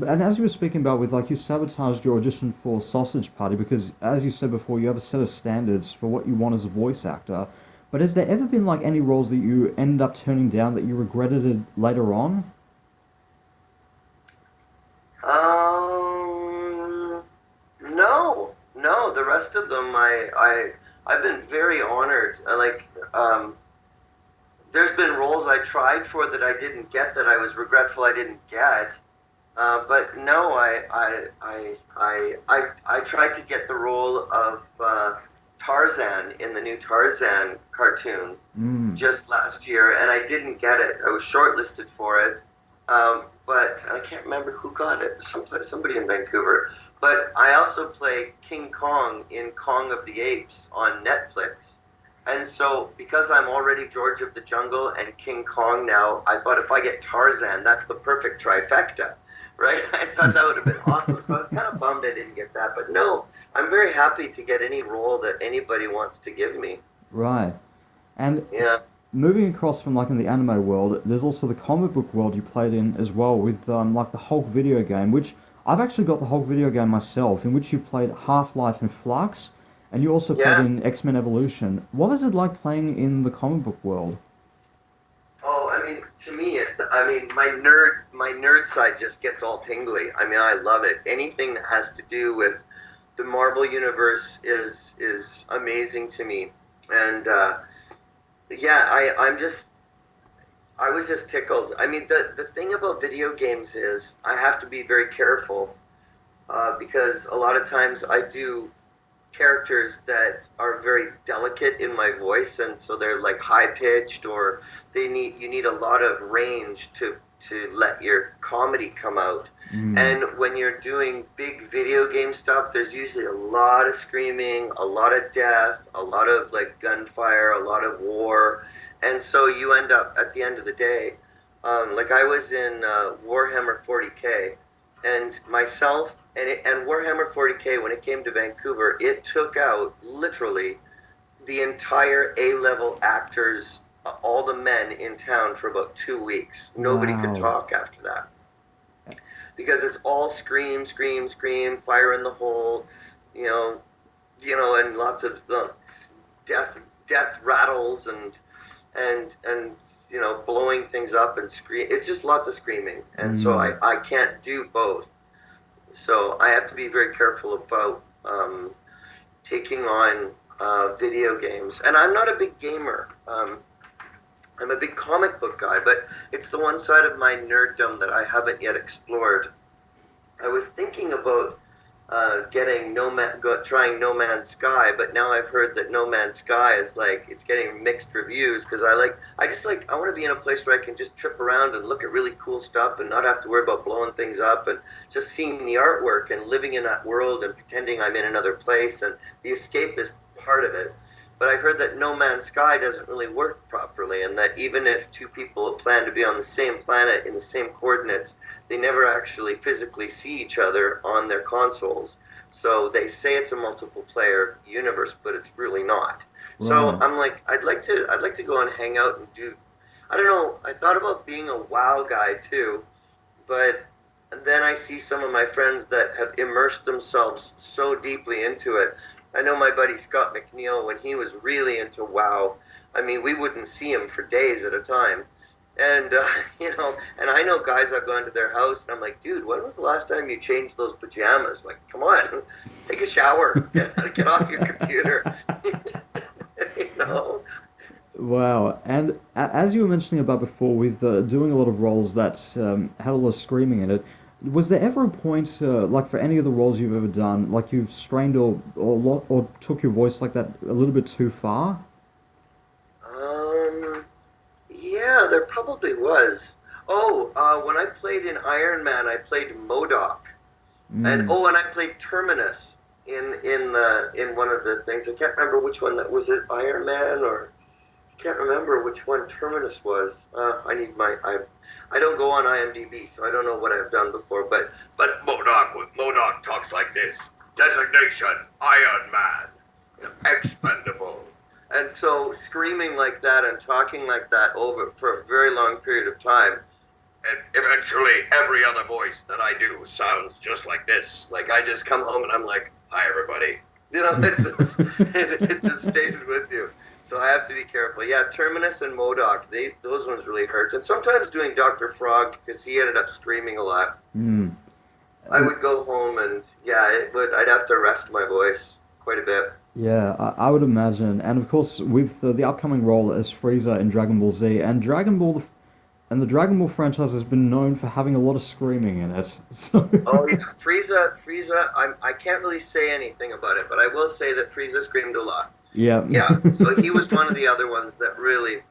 as you were speaking about, with, like, you sabotaged your audition for Sausage Party because, as you said before, you have a set of standards for what you want as a voice actor. But has there ever been, like, any roles that you ended up turning down that you regretted it later on? No, no. The rest of them, I've been very honored. There's been roles I tried for that I didn't get, that I was regretful I didn't get. But no, I tried to get the role of Tarzan in the new Tarzan cartoon Mm. just last year, and I didn't get it. I was shortlisted for it, but I can't remember who got it. Somebody in Vancouver. But I also play King Kong in Kong of the Apes on Netflix. And so, because I'm already George of the Jungle and King Kong now, I thought if I get Tarzan, that's the perfect trifecta, right? I thought that would have been awesome. So I was kind of bummed I didn't get that. But no, I'm very happy to get any role that anybody wants to give me. Right. And Yeah. moving across from, like, in the anime world, there's also the comic book world you played in as well, with like the Hulk video game, which I've actually got the Hulk video game myself, in which you played Half-Life and Flux, and you also played Yeah. in X-Men Evolution. What was it like playing in the comic book world? Oh, I mean, to me, my nerd side just gets all tingly. I mean, I love it. Anything that has to do with the Marvel universe is amazing to me, and yeah, I was just tickled. I mean, the thing about video games is I have to be very careful because a lot of times I do characters that are very delicate in my voice, and so they're like high pitched, or you need a lot of range to let your comedy come out. Mm. And when you're doing big video game stuff, there's usually a lot of screaming, a lot of death, a lot of like gunfire, a lot of war, and so you end up at the end of the day, like I was in Warhammer 40K, and myself and Warhammer 40K, when it came to Vancouver, it took out literally the entire A-level actors, all the men in town for about 2 weeks. Nobody could Wow. talk after that because it's all scream, scream, scream, fire in the hole, you know, and lots of death, death rattles and blowing things up and scream. It's just lots of screaming, and so Mm. I can't do both. So I have to be very careful about taking on video games. And I'm not a big gamer. I'm a big comic book guy, but it's the one side of my nerddom that I haven't yet explored. I was thinking about trying No Man's Sky, but now I've heard that No Man's Sky is like it's getting mixed reviews because I want to be in a place where I can just trip around and look at really cool stuff and not have to worry about blowing things up and just seeing the artwork and living in that world and pretending I'm in another place, and the escape is part of it. But I heard that No Man's Sky doesn't really work properly, and that even if two people plan to be on the same planet in the same coordinates, they never actually physically see each other on their consoles. So they say it's a multiple player universe, but it's really not. So Right. I'm like, I'd like to go and hang out and do. I don't know. I thought about being a WoW guy too, but then I see some of my friends that have immersed themselves so deeply into it. I know my buddy Scott McNeil, when he was really into WoW, I mean, we wouldn't see him for days at a time. And, and I know guys I've gone to their house, and I'm like, dude, when was the last time you changed those pajamas? I'm like, come on, take a shower, get off your computer, you know? Wow. And as you were mentioning about before, with doing a lot of roles that had a lot of screaming in it, was there ever a point, like for any of the roles you've ever done, like you've strained or took your voice like that a little bit too far? Um, yeah, there probably was. Oh, when I played in Iron Man, I played Modoc. And Mm. oh, and I played Terminus in one of the things. I can't remember which one that was. It Iron Man, or I can't remember which one Terminus was. I don't go on IMDb, so I don't know what I've done before. But Modoc talks like this. Designation Iron Man, expendable. And so screaming like that and talking like that over for a very long period of time, and eventually every other voice that I do sounds just like this. Like I just come home and I'm like, "Hi, everybody." It just stays with you. So I have to be careful. Yeah, Terminus and Modoc, those ones really hurt. And sometimes doing Dr. Frog, because he ended up screaming a lot. Mm. I would go home and yeah, I'd have to rest my voice quite a bit. Yeah, I would imagine. And of course, with the upcoming role as Frieza in Dragon Ball Z, and the Dragon Ball franchise has been known for having a lot of screaming in it. So, Oh yeah, Frieza. I can't really say anything about it, but I will say that Frieza screamed a lot. yeah. Yeah, so he was one of the other ones that really.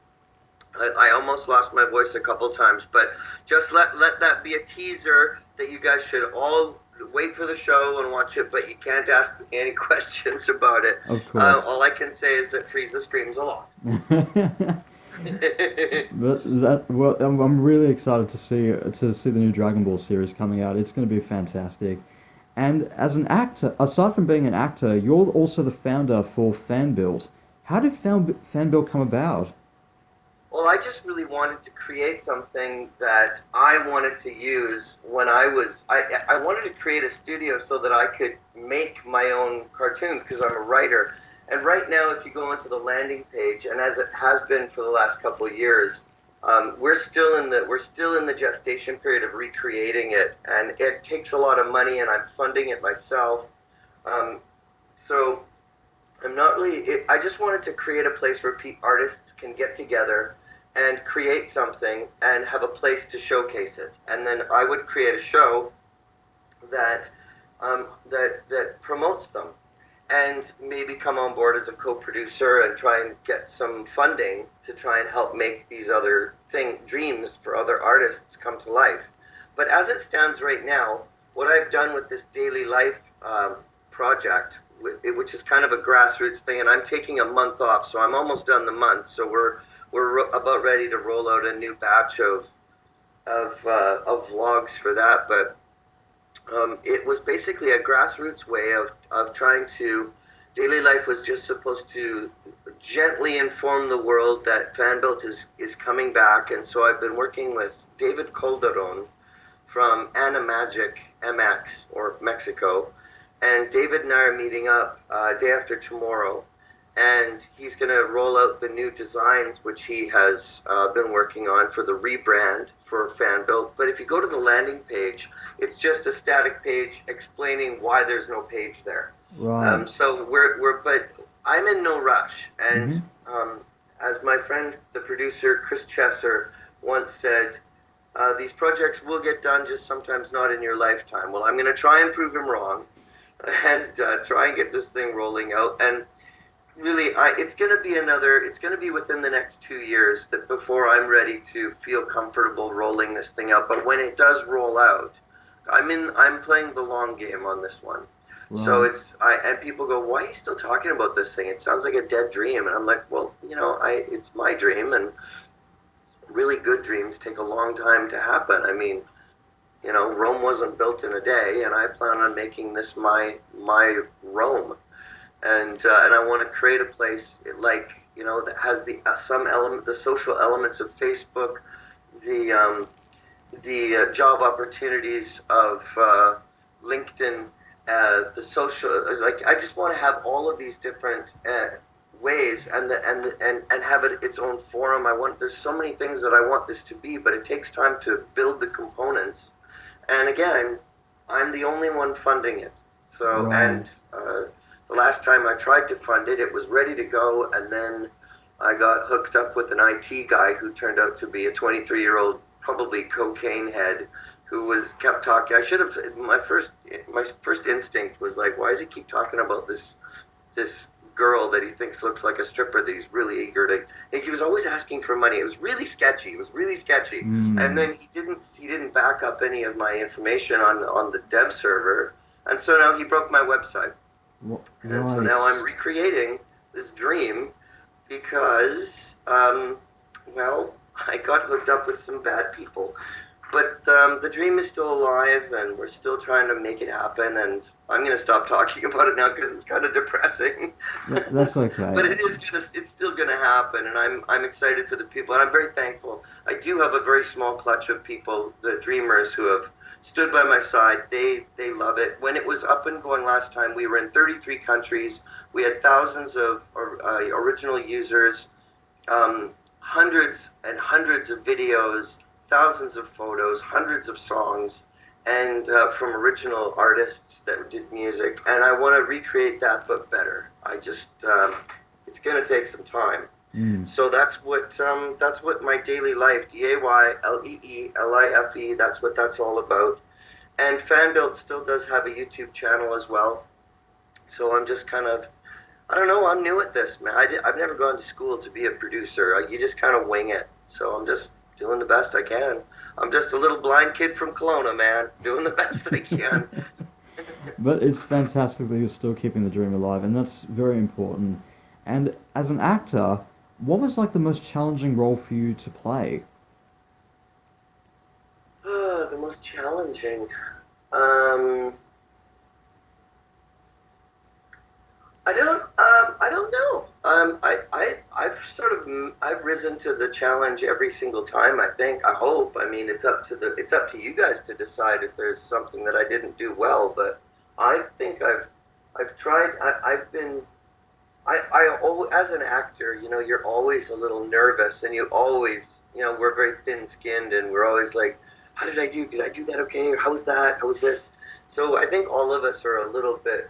I almost lost my voice a couple times, but just let that be a teaser that you guys should all wait for the show and watch it, but you can't ask me any questions about it. Of course. All I can say is that Frieza screams a lot. But well, I'm really excited to see the new Dragon Ball series coming out. It's going to be fantastic. And as an actor, aside from being an actor, you're also the founder for FanBuilt. How did FanBuilt come about? Well, I just really wanted to create something that I wanted to use when I wanted to create a studio so that I could make my own cartoons because I'm a writer. And right now, if you go onto the landing page, and as it has been for the last couple of years, we're still in the gestation period of recreating it, and it takes a lot of money, and I'm funding it myself. So I'm not really. I just wanted to create a place where artists can get together and create something and have a place to showcase it. And then I would create a show that that promotes them, and maybe come on board as a co-producer and try and get some funding to try and help make these other dreams for other artists come to life. But as it stands right now, what I've done with this daily life project, which is kind of a grassroots thing, and I'm taking a month off, so I'm almost done the month. So we're about ready to roll out a new batch of vlogs for that. But it was basically a grassroots way of trying to. Daily Life was just supposed to gently inform the world that FanBuilt is coming back, and so I've been working with David Calderon from Animagic MX, or Mexico, and David and I are meeting up day after tomorrow, and he's going to roll out the new designs which he has been working on for the rebrand for FanBuilt. But if you go to the landing page, it's just a static page explaining why there's no page there. Right. So but I'm in no rush, and as my friend, the producer Chris Chesser, once said, these projects will get done, just sometimes not in your lifetime. Well, I'm going to try and prove him wrong, and try and get this thing rolling out. And really, it's going to be within the next 2 years that before I'm ready to feel comfortable rolling this thing out. But when it does roll out, I'm playing the long game on this one. Right. So and people go, why are you still talking about this thing? It sounds like a dead dream. And I'm like, well, it's my dream, and really good dreams take a long time to happen. I mean, Rome wasn't built in a day, and I plan on making this my Rome. And I want to create a place that has the social elements of Facebook, the job opportunities of LinkedIn, the social, I just want to have all of these different ways, and have it its own forum. There's so many things that I want this to be, but it takes time to build the components. And again, I'm the only one funding it. So, right. And the last time I tried to fund it, it was ready to go, and then I got hooked up with an IT guy who turned out to be a 23-year-old, probably cocaine head, who kept talking. My first instinct was like, why does he keep talking about this girl that he thinks looks like a stripper that he's really eager to? And he was always asking for money. It was really sketchy. And then he didn't back up any of my information on the dev server, and so now he broke my website. Right. And so now I'm recreating this dream because, I got hooked up with some bad people. But the dream is still alive, and we're still trying to make it happen, and I'm going to stop talking about it now because it's kind of depressing. That's okay. But it's still going to happen, and I'm excited for the people, and I'm very thankful. I do have a very small clutch of people, the dreamers, who have stood by my side. They love it. When it was up and going last time, we were in 33 countries. We had thousands of original users, hundreds and hundreds of videos, thousands of photos, hundreds of songs, and from original artists that did music. And I want to recreate that, but better. It's going to take some time. So that's what my daily life, DAYLEELIFE, that's all about. And FanBuilt still does have a YouTube channel as well. So I'm just kind of, I don't know, I'm new at this, man. I've never gone to school to be a producer. You just kind of wing it. So I'm just doing the best I can. I'm just a little blind kid from Kelowna, man, doing the best I can. But it's fantastic that you're still keeping the dream alive, and that's very important. And as an actor, what was the most challenging role for you to play? The most challenging. I don't know. I've risen to the challenge every single time. I hope. I mean, it's up to you guys to decide if there's something that I didn't do well. But I think I've tried. As an actor, you're always a little nervous, and you always, we're very thin-skinned, and we're always like, how did I do? Did I do that okay? Or how was that? How was this? So I think all of us are a little bit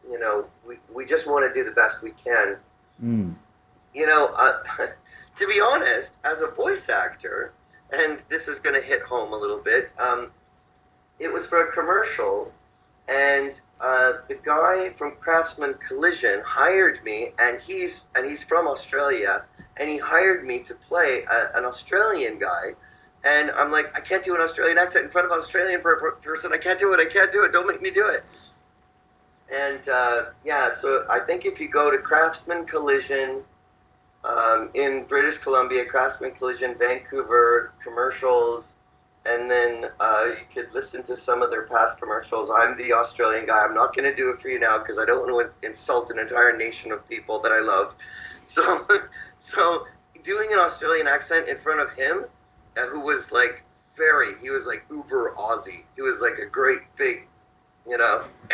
we just want to do the best we can. Mm. To be honest, as a voice actor, and this is going to hit home a little bit, it was for a commercial, and the guy from Craftsman Collision hired me, and he's from Australia, and he hired me to play an Australian guy, and I'm like, I can't do an Australian accent in front of an Australian person. I can't do it. Don't make me do it. And so I think if you go to Craftsman Collision in British Columbia, Craftsman Collision, Vancouver commercials, and then you could listen to some of their past commercials. I'm the Australian guy. I'm not going to do it for you now because I don't want to insult an entire nation of people that I love. So doing an Australian accent in front of him, who was like he was like uber Aussie. He was like a great big,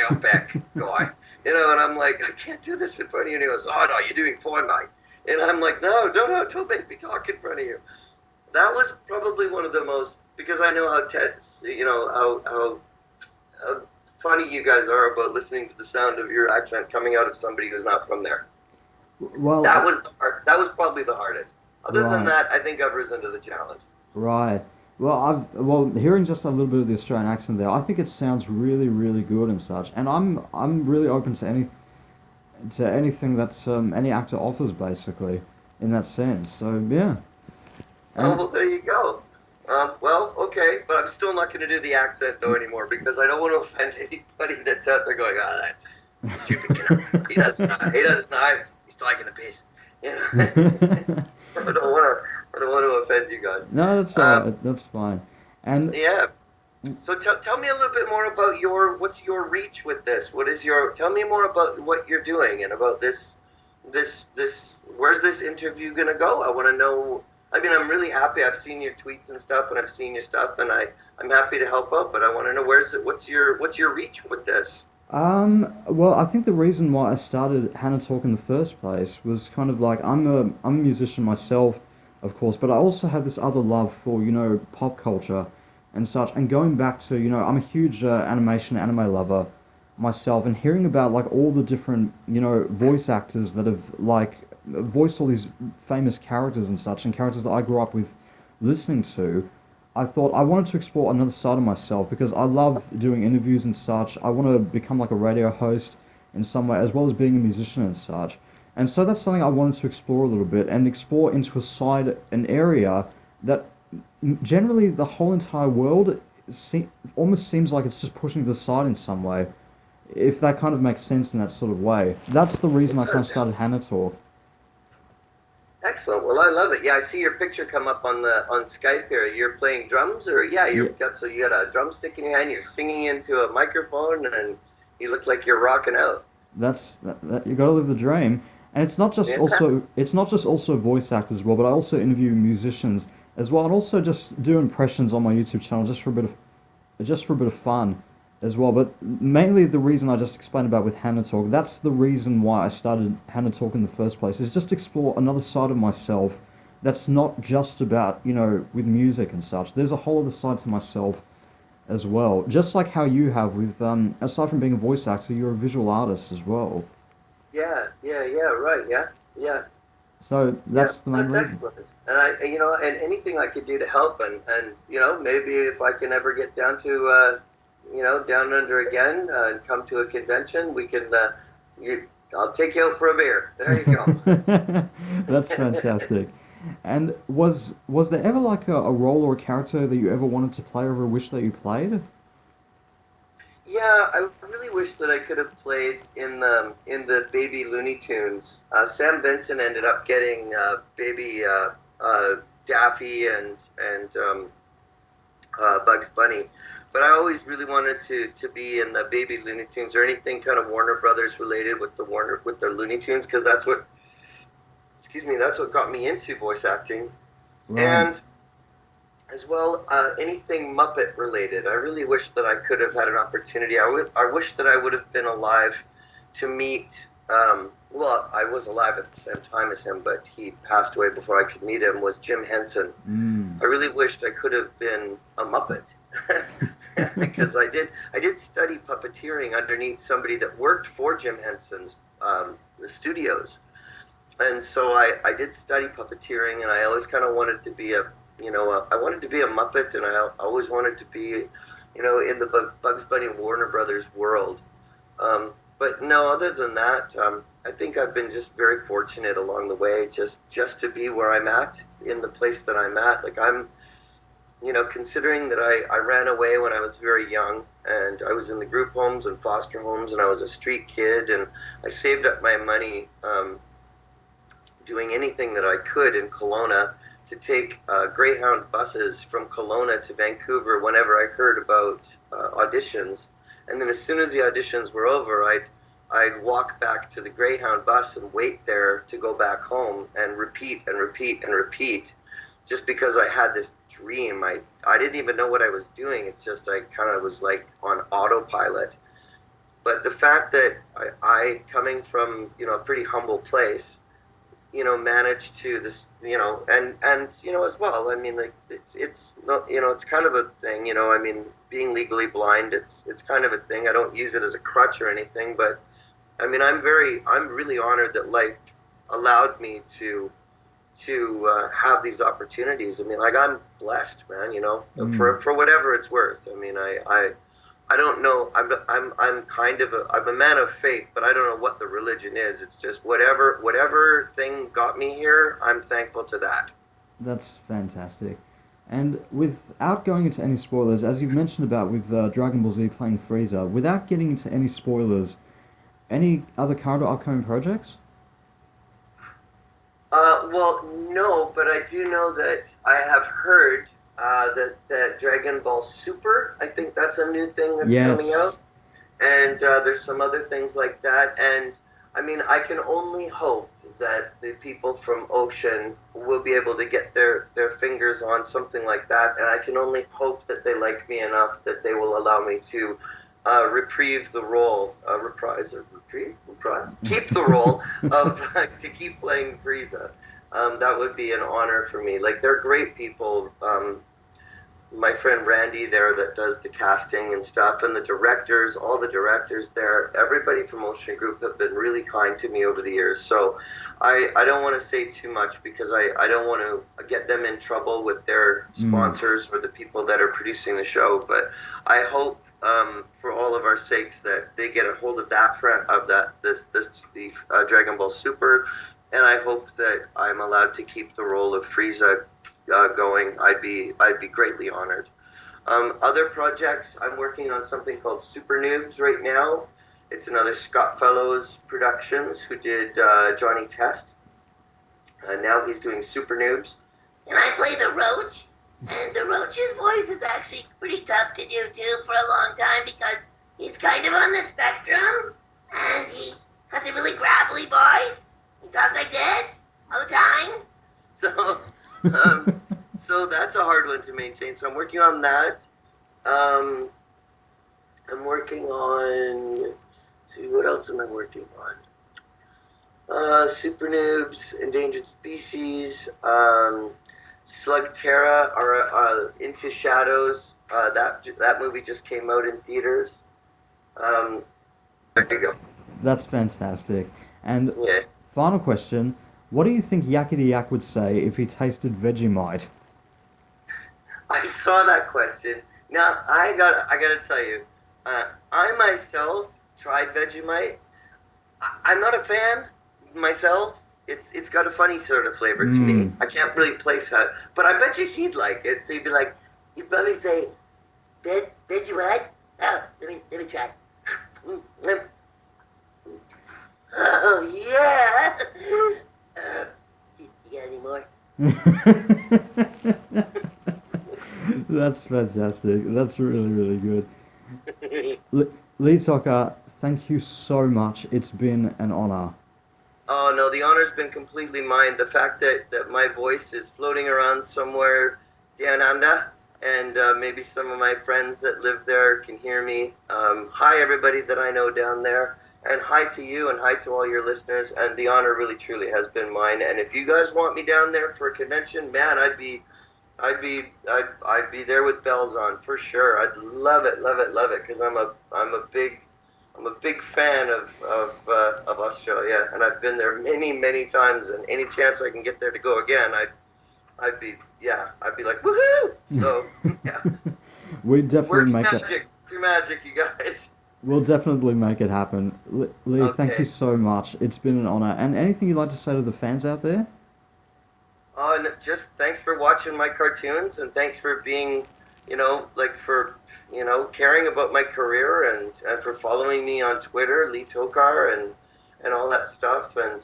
outback guy. And I'm like, I can't do this in front of you. And he goes, oh no, you're doing fine, mate. And I'm like, no, don't make me talk in front of you. That was probably one of the most, because I know how funny you guys are about listening to the sound of your accent coming out of somebody who's not from there. Well, that was probably the hardest. Other right. than that, I think I've risen to the challenge. Right. Well, hearing just a little bit of the Australian accent there, I think it sounds really, really good and such. And I'm really open to anything that any actor offers, basically, in that sense. So yeah. Well, there you go. Well, okay, but I'm still not going to do the accent though anymore because I don't want to offend anybody that's out there going, that stupid kid. He doesn't know. He's taking a piss. I don't want to offend you guys. No, that's all right. That's fine. And yeah. So tell me a little bit more about what's your reach with this? Tell me more about what you're doing and about this, where's this interview going to go? I want to know. I mean, I'm really happy. I've seen your tweets and stuff, and I've seen your stuff, and I'm happy to help out, but I want to know what's your reach with this? Well, I think the reason why I started HannaTalk in the first place was kind of like, I'm a musician myself, of course, but I also have this other love for, pop culture and such, and going back to, I'm a huge anime lover myself, and hearing about like all the different, voice actors that have like voiced all these famous characters and such, and characters that I grew up with listening to, I thought I wanted to explore another side of myself because I love doing interviews and such. I want to become like a radio host in some way, as well as being a musician and such. And so that's something I wanted to explore a little bit and explore into an area that generally the whole entire world almost seems like it's just pushing to the side in some way, if that kind of makes sense in that sort of way. That's the reason I kind of started HannaTalk. Excellent. Well, I love it. Yeah, I see your picture come up on Skype here. You're playing drums, or you got a drumstick in your hand. You're singing into a microphone, and you look like you're rocking out. That you got to live the dream. And it's not just also voice actors as well, but I also interview musicians as well, and also just do impressions on my YouTube channel just for a bit of fun as well. But mainly the reason I just explained about with HannaTalk, that's the reason why I started HannaTalk in the first place, is just explore another side of myself that's not just about, with music and such. There's a whole other side to myself as well. Just like how you have with, aside from being a voice actor, you're a visual artist as well. Yeah, right, yeah. So that's the main reason. Excellent. And and anything I could do to help, and maybe if I can ever get down to, down under again and come to a convention, we can, I'll take you out for a beer. There you go. That's fantastic. And was there ever like a role or a character that you ever wanted to play or ever wished that you played? Yeah, I really wish that I could have played in the Baby Looney Tunes. Sam Vincent ended up getting Baby Daffy and Bugs Bunny, but I always really wanted to be in the Baby Looney Tunes or anything kind of Warner Brothers related with their Looney Tunes, because that's what got me into voice acting. Right. And as well, anything Muppet related. I really wish that I could have had an opportunity. I wish that I would have been alive to meet, well, I was alive at the same time as him, but he passed away before I could meet him, was Jim Henson. I really wished I could have been a Muppet. because I did study puppeteering underneath somebody that worked for Jim Henson's the studios, and so I did study puppeteering, and I always kind of wanted to be I wanted to be a Muppet, and I always wanted to be, in the Bugs Bunny and Warner Brothers world. But no, other than that, I think I've been just very fortunate along the way, just to be where I'm at, in the place that I'm at. Like I'm, considering that I ran away when I was very young, and I was in the group homes and foster homes, and I was a street kid, and I saved up my money doing anything that I could in Kelowna to take Greyhound buses from Kelowna to Vancouver whenever I heard about auditions. And then as soon as the auditions were over, I'd walk back to the Greyhound bus and wait there to go back home and repeat and repeat and repeat, just because I had this dream. I didn't even know what I was doing. It's just I kind of was like on autopilot. But the fact that I coming from, a pretty humble place, managed to this, and as well. I mean, like it's not, it's kind of a thing. I mean, being legally blind, it's kind of a thing. I don't use it as a crutch or anything, but I mean, I'm really honored that life allowed me to have these opportunities. I mean, like I'm blessed, man. For whatever it's worth. I mean, I don't know. I'm kind of I'm a man of faith, but I don't know what the religion is. It's just whatever thing got me here, I'm thankful to that. That's fantastic. And without going into any spoilers, as you've mentioned about with Dragon Ball Z playing Frieza, without getting into any spoilers, any other current or upcoming projects? Well, no, but I do know that I have heard that Dragon Ball Super, I think that's a new thing that's coming out. And there's some other things like that. And I mean, I can only hope that the people from Ocean will be able to get their fingers on something like that. And I can only hope that they like me enough that they will allow me to reprieve the role, keep the role of, to keep playing Frieza. That would be an honor for me. Like, they're great people. My friend Randy there that does the casting and stuff, and the directors, all the directors there, everybody from Ocean Group have been really kind to me over the years. So I don't want to say too much because I don't want to get them in trouble with their sponsors or the people that are producing the show. But I hope for all of our sakes that they get a hold of that the Dragon Ball Super, and I hope that I'm allowed to keep the role of Frieza going. I'd be greatly honored. Other projects, I'm working on something called Super Noobs right now. It's another Scott Fellows Productions who did Johnny Test. Now he's doing Super Noobs. And I play the Roach. And the Roach's voice is actually pretty tough to do too for a long time because he's kind of on the spectrum and he has a really gravelly voice. He talks like this all the time. So, so that's a hard one to maintain. So I'm working on that. I'm working on. Let's see, what else am I working on? Super Noobs, Endangered Species. Slugterra, or Into Shadows. That movie just came out in theaters. There you go. That's fantastic. And yeah. Final question: what do you think Yakkity Yak would say if he tasted Vegemite? I saw that question. Now I gotta tell you, I myself tried Vegemite. I'm not a fan myself. It's got a funny sort of flavor to me. I can't really place that, but I bet you he'd like it. So he'd be like, you'd probably say, Vegemite? Oh, let me try. Oh yeah. You got any more? That's fantastic. That's really, really good. Lee Tockar, thank you so much. It's been an honor. Oh no, the honor's been completely mine. The fact that my voice is floating around somewhere down under, and maybe some of my friends that live there can hear me. Hi everybody that I know down there, and hi to you, and hi to all your listeners. And the honor really truly has been mine. And if you guys want me down there for a convention, man, I'd be I'd be there with bells on for sure. I'd love it, love it, love it, because I'm a big fan of Australia, and I've been there many, many times. And any chance I can get there to go again, I'd be like woohoo! So yeah, We definitely work make it. magic, free magic, you guys. We'll definitely make it happen. Lee, thank Okay. you so much. It's been an honor. And anything you'd like to say to the fans out there? And just thanks for watching my cartoons, and thanks for being, caring about my career, and for following me on Twitter, Lee Tockar, and all that stuff, and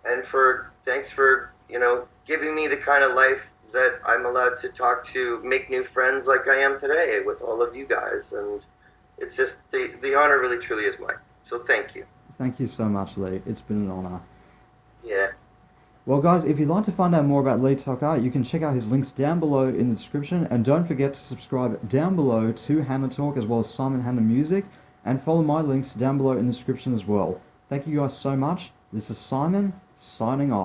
thanks for, giving me the kind of life that I'm allowed to talk to, make new friends like I am today with all of you guys, and it's just, the honor really truly is mine. So thank you. Thank you so much, Lee. It's been an honor. Yeah. Well, guys, if you'd like to find out more about Lee Tockar, you can check out his links down below in the description. And don't forget to subscribe down below to HannaTalk as well as Simon Hanna Music. And follow my links down below in the description as well. Thank you guys so much. This is Simon, signing off.